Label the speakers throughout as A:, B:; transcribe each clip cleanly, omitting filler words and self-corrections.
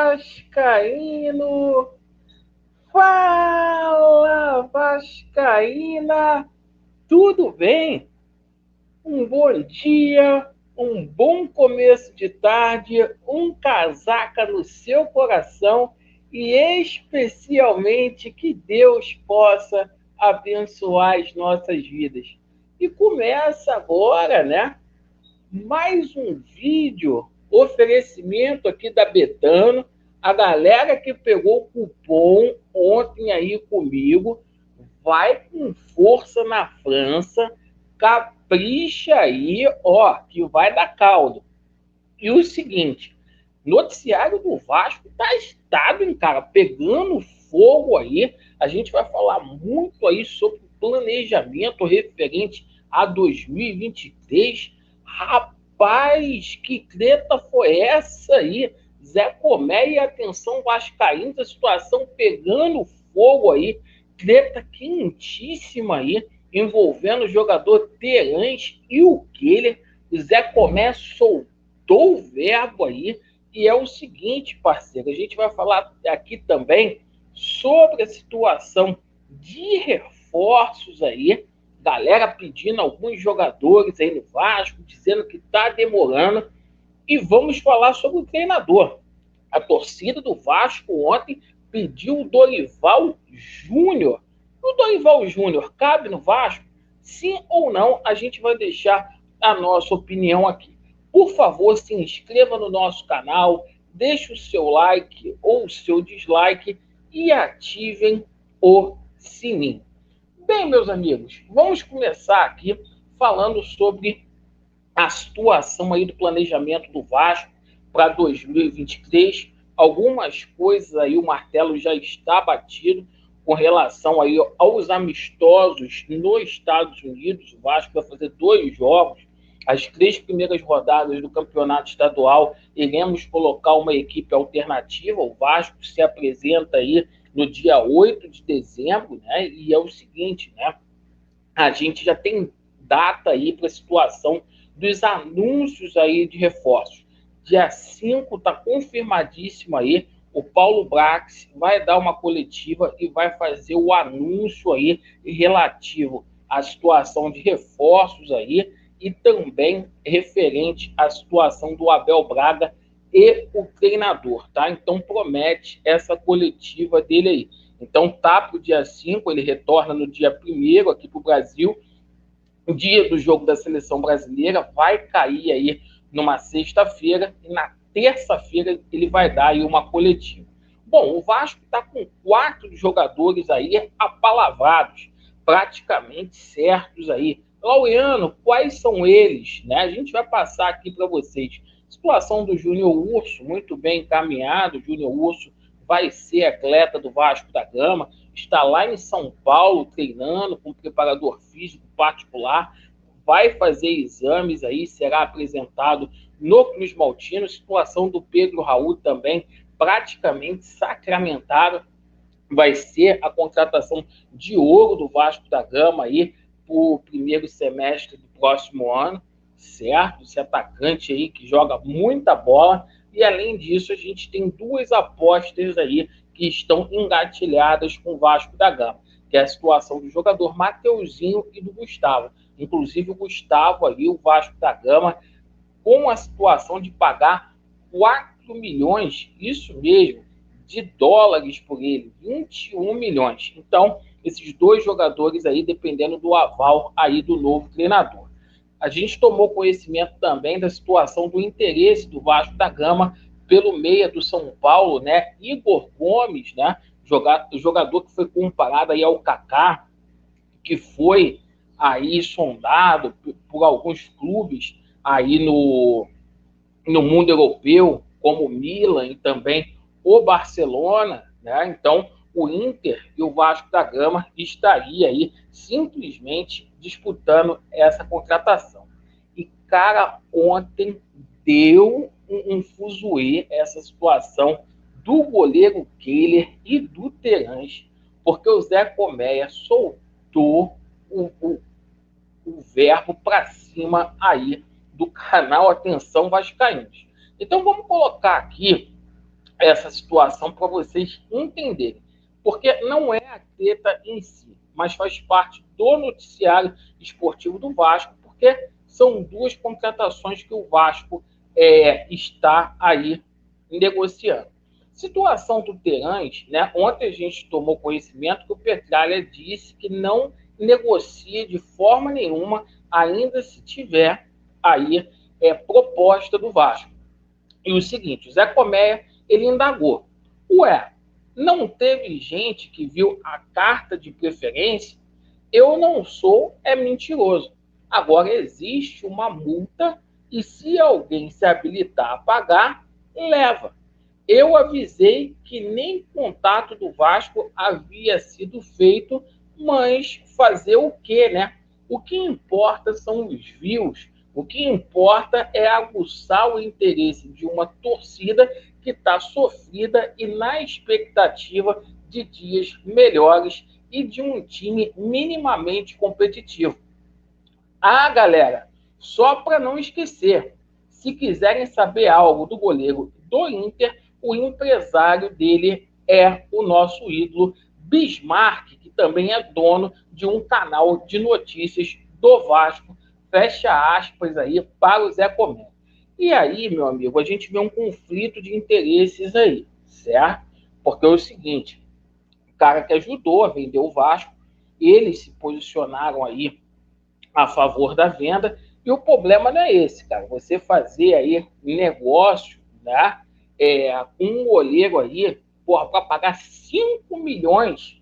A: Vascaíno! Fala, Vascaína! Tudo bem? Um bom dia, um bom começo de tarde, um casaca no seu coração e especialmente que Deus possa abençoar as nossas vidas. E começa agora, né? Mais um vídeo, oferecimento aqui da Betano. A galera que pegou o cupom ontem aí comigo, vai com força na França, capricha aí, ó, que vai dar caldo. E o seguinte, noticiário do Vasco tá estado, hein, cara, pegando fogo aí. A gente vai falar muito aí sobre planejamento referente a 2023. Rapaz, que treta foi essa aí? Zé Comé e atenção vascaína, a situação pegando fogo aí. Treta quentíssima aí, envolvendo o jogador Terãs e o Keller. O Zé Comé soltou o verbo aí. E é o seguinte, parceiro, a gente vai falar aqui também sobre a situação de reforços aí, galera pedindo alguns jogadores aí no Vasco, dizendo que está demorando, e vamos falar sobre o treinador. A torcida do Vasco ontem pediu o Dorival Júnior. O Dorival Júnior cabe no Vasco? Sim ou não? A gente vai deixar a nossa opinião aqui. Por favor, se inscreva no nosso canal, deixe o seu like ou o seu dislike e ativem o sininho. Bem, meus amigos, vamos começar aqui falando sobre a situação aí do planejamento do Vasco para 2023. Algumas coisas aí o martelo já está batido com relação aí aos amistosos nos Estados Unidos. O Vasco vai fazer 2 jogos. As 3 primeiras rodadas do campeonato estadual, iremos colocar uma equipe alternativa. O Vasco se apresenta aí no dia 8 de dezembro, né? E é o seguinte, né? A gente já tem data aí para a situação dos anúncios aí de reforços. Dia 5 está confirmadíssimo aí, o Paulo Brax vai dar uma coletiva e vai fazer o anúncio aí relativo à situação de reforços aí e também referente à situação do Abel Braga e o treinador, tá? Então promete essa coletiva dele aí. Então tá para o dia 5, ele retorna no dia 1º aqui para o Brasil. O dia do jogo da seleção brasileira vai cair aí numa sexta-feira e na terça-feira ele vai dar aí uma coletiva. Bom, o Vasco está com 4 jogadores aí apalavrados, praticamente certos aí. Laureano, quais são eles? Né? A gente vai passar aqui para vocês. Situação do Júnior Urso, muito bem encaminhado. O Júnior Urso vai ser atleta do Vasco da Gama, está lá em São Paulo treinando com um preparador físico particular, vai fazer exames aí, será apresentado no Cruz Maltino. Situação do Pedro Raul também praticamente sacramentada, vai ser a contratação de ouro do Vasco da Gama aí para o primeiro semestre do próximo ano, certo? Esse atacante aí que joga muita bola. E além disso, a gente tem 2 apostas aí que estão engatilhadas com o Vasco da Gama, que é a situação do jogador Mateuzinho e do Gustavo. Inclusive o Gustavo aí, o Vasco da Gama, com a situação de pagar 4 milhões, isso mesmo, de dólares por ele, 21 milhões. Então, esses 2 jogadores aí, dependendo do aval aí do novo treinador. A gente tomou conhecimento também da situação do interesse do Vasco da Gama pelo meia do São Paulo, né? Igor Gomes, né? Jogador que foi comparado aí ao Kaká, que foi aí sondado por alguns clubes aí no mundo europeu, como o Milan e também o Barcelona, né? Então, o Inter e o Vasco da Gama estaria aí simplesmente disputando essa contratação. E, cara, ontem deu um fuzuê essa situação do goleiro Keller e do Terãs, porque o Zé Colmeia soltou o verbo para cima aí do canal Atenção Vascaínos. Então vamos colocar aqui essa situação para vocês entenderem. Porque não é a treta em si, mas faz parte do noticiário esportivo do Vasco, porque são duas contratações que o Vasco está aí negociando. Situação do Terãs, né? Ontem a gente tomou conhecimento que o Petralha disse que não negocia de forma nenhuma, ainda se tiver aí proposta do Vasco. E o seguinte, o Zé Comé, ele indagou. Ué, não teve gente que viu a carta de preferência? Eu não sou mentiroso. Agora, existe uma multa e se alguém se habilitar a pagar, leva. Eu avisei que nem contato do Vasco havia sido feito, mas fazer o quê, né? O que importa são os views, o que importa é aguçar o interesse de uma torcida que está sofrida e na expectativa de dias melhores e de um time minimamente competitivo. Ah, galera, só para não esquecer, se quiserem saber algo do goleiro do Inter, o empresário dele é o nosso ídolo Bismarck, que também é dono de um canal de notícias do Vasco, fecha aspas aí para o Zé Comé. E aí, meu amigo, a gente vê um conflito de interesses aí, certo? Porque é o seguinte, o cara que ajudou a vender o Vasco, eles se posicionaram aí a favor da venda, e o problema não é esse, cara. Você fazer aí negócio, né? Com um goleiro aí, para pagar 5 milhões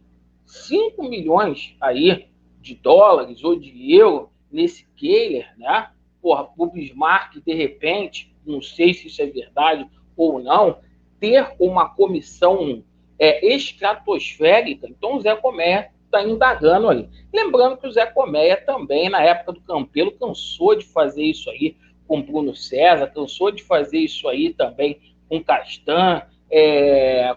A: aí de dólares ou de euro nesse Kehler, né? Porra, o Bismarck, de repente, não sei se isso é verdade ou não, ter uma comissão estratosférica, então o Zé Comé está indagando aí. Lembrando que o Zé Comé também, na época do Campelo, cansou de fazer isso aí com Bruno César, cansou de fazer isso aí também com Castan,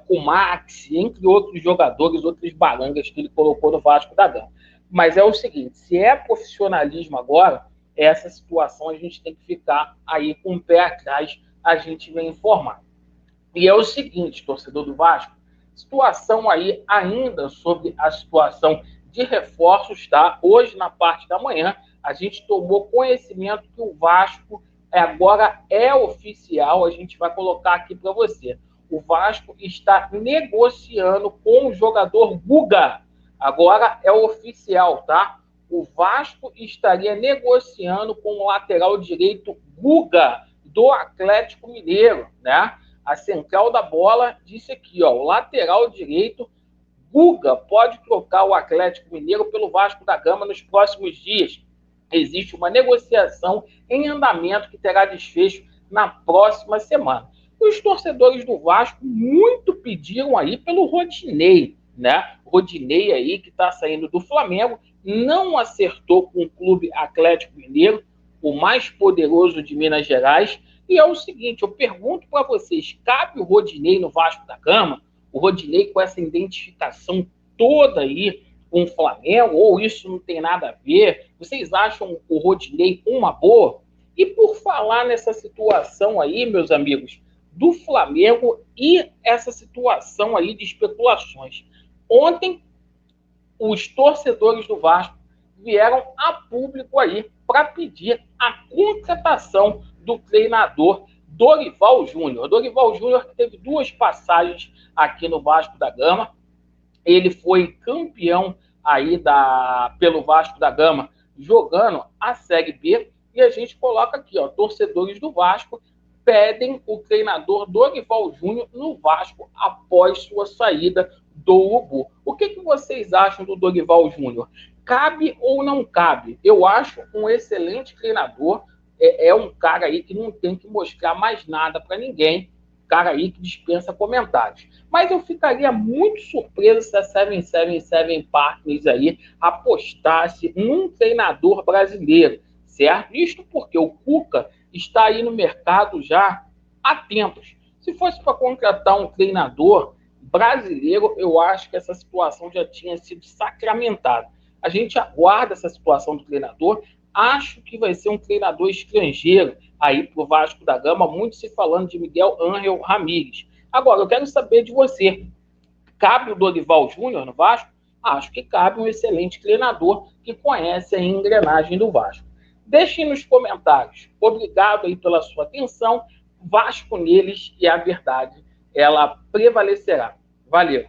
A: com Max, entre outros jogadores, outras balangas que ele colocou no Vasco da Gama. Mas é o seguinte, se é profissionalismo agora, essa situação a gente tem que ficar aí com o pé atrás, a gente vem informar. E é o seguinte, torcedor do Vasco, situação aí ainda sobre a situação de reforços, tá? Hoje, na parte da manhã, a gente tomou conhecimento que o Vasco agora é oficial, a gente vai colocar aqui para você. O Vasco está negociando com o jogador Guga. Agora é oficial, tá? O Vasco estaria negociando com o lateral direito Guga, do Atlético Mineiro, né? A central da bola disse aqui, ó, o lateral direito, Guga, pode trocar o Atlético Mineiro pelo Vasco da Gama nos próximos dias. Existe uma negociação em andamento que terá desfecho na próxima semana. Os torcedores do Vasco muito pediram aí pelo Rodinei, né? Rodinei aí que está saindo do Flamengo, não acertou com o Clube Atlético Mineiro, o mais poderoso de Minas Gerais. E é o seguinte, eu pergunto para vocês, cabe o Rodinei no Vasco da Gama? O Rodinei com essa identificação toda aí com o Flamengo, ou isso não tem nada a ver? Vocês acham o Rodinei uma boa? E por falar nessa situação aí, meus amigos, do Flamengo e essa situação aí de especulações. Ontem, os torcedores do Vasco vieram a público aí para pedir a contratação do treinador Dorival Júnior. Dorival Júnior que teve 2 passagens aqui no Vasco da Gama. Ele foi campeão aí pelo Vasco da Gama jogando a Série B. E a gente coloca aqui, ó, torcedores do Vasco pedem o treinador Dorival Júnior no Vasco após sua saída do Urubu. O que vocês acham do Dorival Júnior? Cabe ou não cabe? Eu acho um excelente treinador. É um cara aí que não tem que mostrar mais nada para ninguém. Cara aí que dispensa comentários. Mas eu ficaria muito surpreso se a 777 Partners aí apostasse num treinador brasileiro, certo? Isto porque o Cuca está aí no mercado já há tempos. Se fosse para contratar um treinador brasileiro, eu acho que essa situação já tinha sido sacramentada. A gente aguarda essa situação do treinador. Acho que vai ser um treinador estrangeiro aí para o Vasco da Gama, muito se falando de Miguel Ángel Ramírez. Agora, eu quero saber de você. Cabe o Dorival Júnior no Vasco? Acho que cabe um excelente treinador que conhece a engrenagem do Vasco. Deixem nos comentários. Obrigado aí pela sua atenção. Vasco neles e a verdade, ela prevalecerá. Valeu!